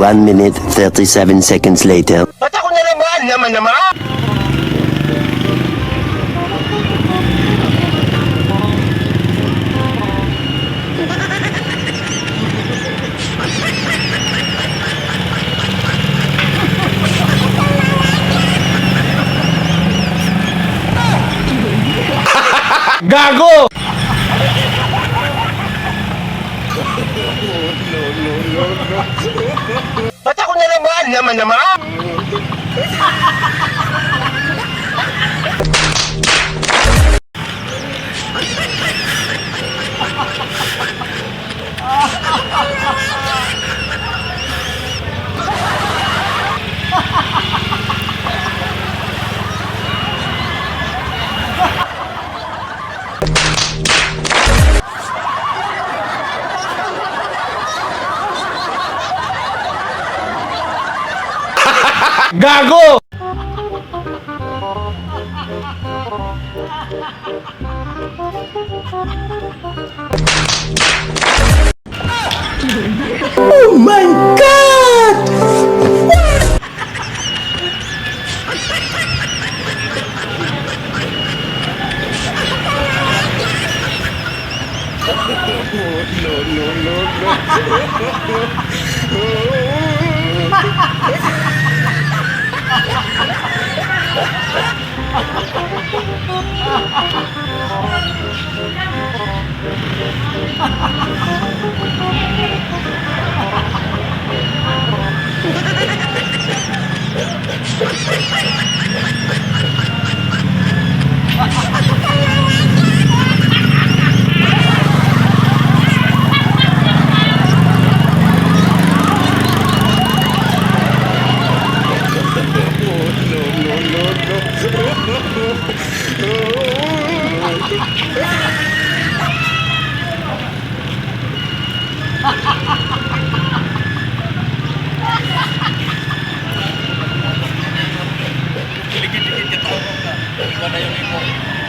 1 minute 37 seconds later. Ba't ako na naman? Gago! Ba't ako na naman? Gago! Oh my God! Dikit-dikit ka tawag ka. Iba na yung imo.